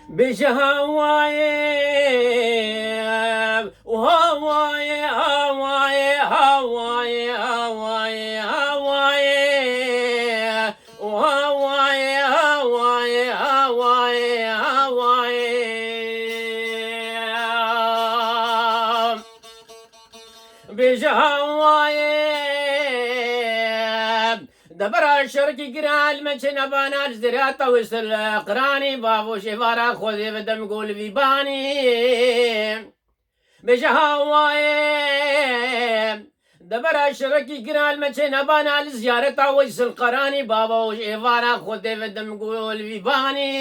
بجهواي وهواي هواي هواي هواي هواي وهواي هواي هواي هواي بجهواي دبر الشرق قرال مجن بانا الزرات وصل قراني بابو شفارا خذي بدم قول في باني بجهواي دبر الشرق قرال مجن بانا الزيارة وصل قراني بابو شفارا خذي بدم قول في باني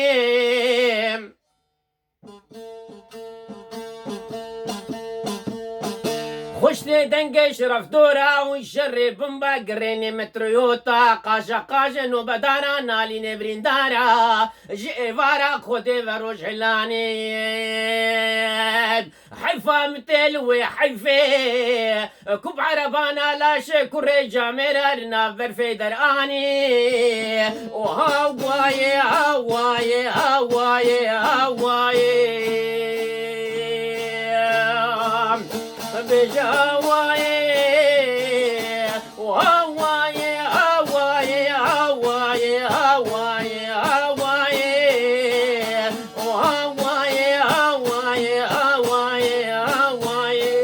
خشني دنقي شرف دورا والشر بمبا قريني متريوتا قاشا قاشا نوبدانا نالي نبرين دارا جئ فارا خودي فروش حلاني حيفا متلوي حيفي كوب عربانا لا شكوري جاميرا نافر في دراني وهواي هواي هواي هواي بجواي وهواي هواي هواي هواي هواي وهواي هواي هواي هواي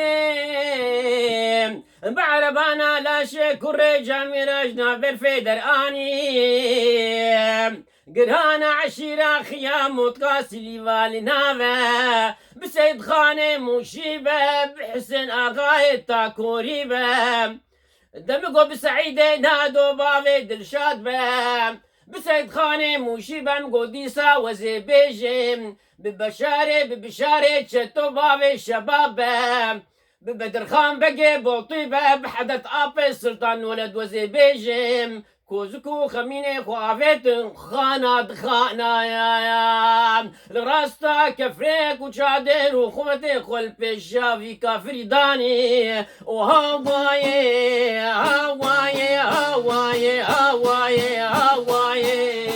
بجهواي بعرب انا لا شكر جميل اجنب في دراني قرهانا عشيرة خيام وتقاسي والنافة بسيد خاني مشيبة بحسن اغاية تاكوريبة دمقو بسعيدة نادو بافي دلشاد بسيد خاني مشيبة مقوديسا وزي بيجم ببشارة شتو بابي الشباب ببدر خان بقي بوطيبة بحدث آبي سلطان ولد وزي بيجم كوزكو خميني خوافيت خانا دخانا يا لراستا كفريك وشادر وخوتي خل بيشافي كافري داني وهواي هواي هواي هواي هواي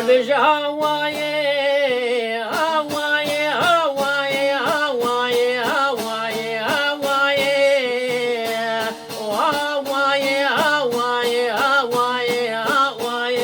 بجهواي هواي هواي هواي هواي هواي وهواي هواي هواي هواي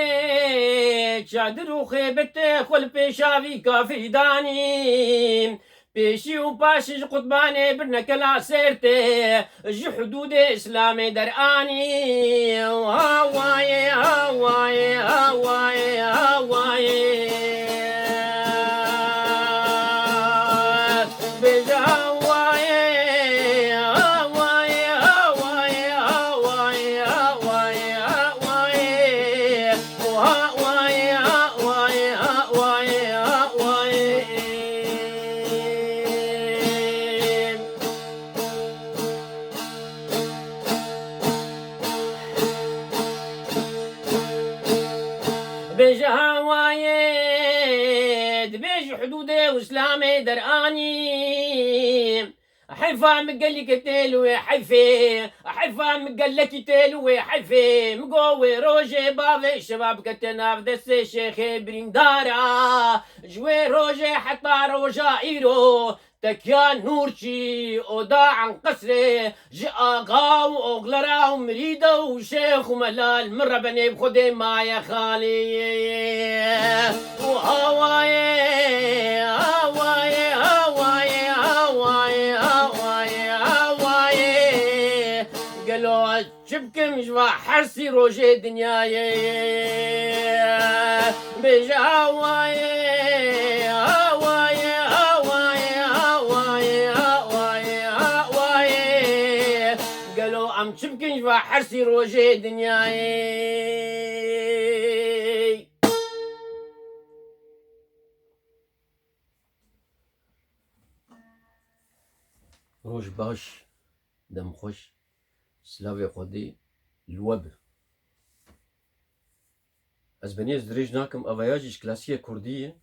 بجهواي شادر وخيبت خل بشافي كافي داني بيشي وباشي قطباني برنك لا سيرتي جي حدود اسلامي دراني هواي هواي هواي هواي بجهواي دراني حيفا مقلك تلوي حيفي حيفا مقلك تلوي حيفي مقوي روجي بافي شباب كتنا في دس الشيخ بريندارا جوي روجي حتى روجا ايرو تكيان نورشي اودا عن قصري جاء غاو اوغلرا ومريدا وشيخ وملال مرة بني بخدي ما يا خالي وهواي هواي هواي هواي هواي هواي قالوا شبكم جوا حرسي روجي دنياي بجا هواي هواي هواي هواي هواي هواي قالوا عم شبكم جوا حرسي روجي دنياي. روج باش دم خوش سلاوي خودي الوب از بنيز دريج ناكم افياجيش كلاسية كردية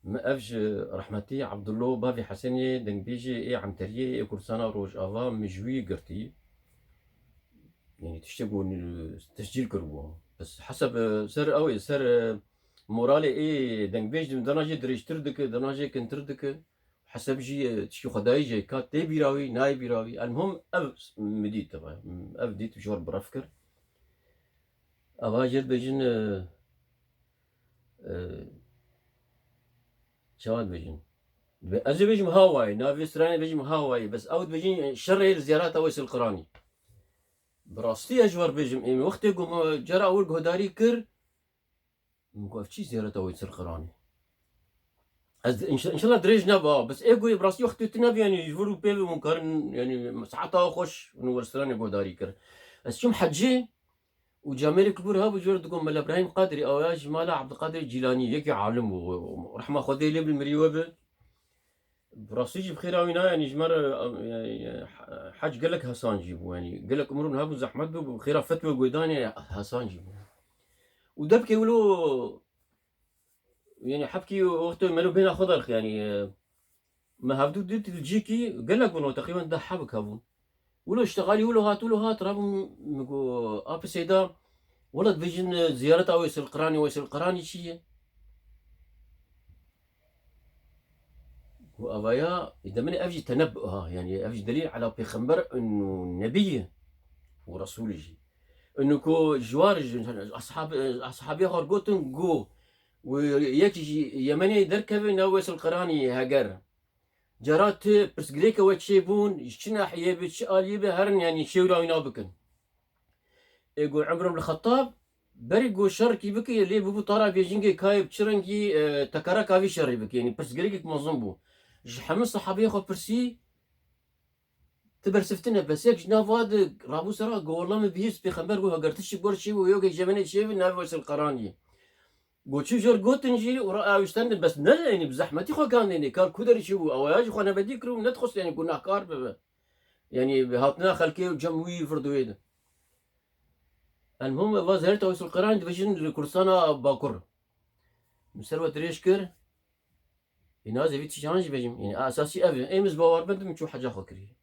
ما افج رحمتي عبد الله بافي حسني دنگ بيجي اي عمتريه اي كرسانا روج افا مجوي قرتي يعني تشتبون تسجيل كربو بس حسب سر اوي سر مورالي اي دنگ بيج دناجي دريج تردك دناجي كن تردك حسب جي تشي خداي جي كات تي بيراوي ناي بيراوي المهم اف مديت طبعا اف ديت بجور برافكر اواجر بجن شواد بجن ازي بجم هاواي نافي سراني بجم هاواي بس اود بجن شر الزيارات اويس القراني براستي اجور بجم ايمي وقت قوم جرى اول قهداري كر مقف شي زيارات اويس القراني ان شاء الله دريج نبا بس ايجو براستي وقت تنبي يعني يجبروا بيبي مقارن يعني ساعتها خوش ونورسراني قهداري كر بس شوم حجي وجامير كبر هابو جور تقول مال ابراهيم قادري او يا جمال عبد القادر الجيلاني يكي عالم ورحمه خدي لي بالمريوبه براسيجي بخير وينا يعني جمر يعني حاج قال لك هسان جيبو يعني قال لك امرون هابو زحمت بخير فتوى قيداني هسان جيبو ودبكي ولو يعني حبكي وقته مالو بين خضر يعني ما هبدو ديت الجيكي قال لك انه تقريبا ده حبك هابو ولو اشتغالي ولو هات رابو مقو اب سيدا ولد فيجن زيارة ويس القراني شيء وأبايا إذا من أفجي تنبؤها يعني أفجي دليل على بيخمبر إنه نبي ورسول جي إنه كو جوار أصحابي هرقوتن جو ويكجي يمني دركبي نويس القراني هاجر جرات برسجريكا وتشيبون يشنا حيبي شال يبي هرن يعني شيورا وينابكن يقول عمرهم الخطاب بريقو شركي بكي اللي ببو طارا بيجينجي كايب تشرنجي تكارا كافي شري بكي يعني برس قريقك منظم بو حمس صحابي خو برسي تبرسفتنا بس يك جناف هذا رابو سرا قول والله ما بيس بيخمبر قو هقرتش بورشي ويوكي جبني شيف نافوس القراني قلت شو جور قلت نجي ورا يستنى بس لا يعني بزحمتي خو كان يعني كان كودر شو او ياجي خو انا بديكرو ندخل يعني كنا كار يعني هاتنا خلكي وجموي فردويده المهم وزارة ويس القرآن دفجن الكرسانة باكر مسروة ريشكر ينازل في تشانج بجم يعني أساسي أبي أي مز باور بنت من شو حاجة خكري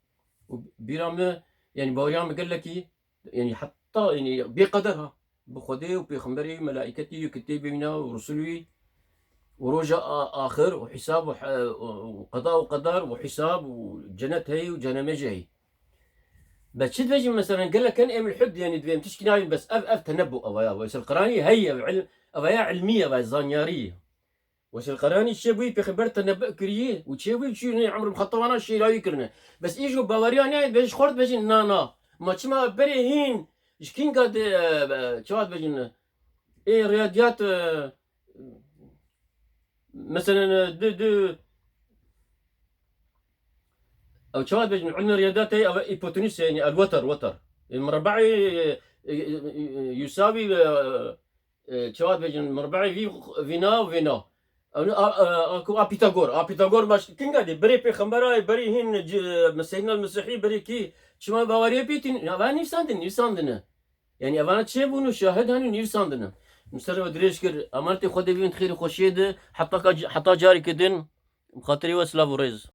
وبيرام يعني باوريام قال لك يعني حتى يعني بقدرها بخدي وبخمري ملائكتي وكتابنا ورسلي ورجاء آخر وحساب وقضاء وقدر وحساب وجنة هي وجنة مجهي بس شد بيجي مثلا قال لك كان ايم الحد يعني دويم تشكي نايم بس اف تنبؤ افايا ويس القراني هي علم افايا علميه باي زانياريه ويس القراني شبوي بخبر تنبؤ كريه وتشوي شي عمر مخطوانا شي لا يكرنا بس يجوا باوريان بيش خرط بيجي نانا ما تسمع بريهين شكين قاد شوات بيجي ايه رياضيات مثلا دو او شوات بيجي علم الرياضيات هي ايبوتنس يعني الوتر المربعي يساوي شوات بيجن مربعي في فينا اكو بيتاغور باش كينغادي بري بيخمبراي بري هين مسيحنا المسيحي بري كي شما باوري بيتين افاني ساندن يعني افانا تشيبونو شاهد هاني نيف ساندن مستر ودريش كر امرتي خدي بنت خير خوشيده حتى جاري كدن بخاطري واسلاف وريز.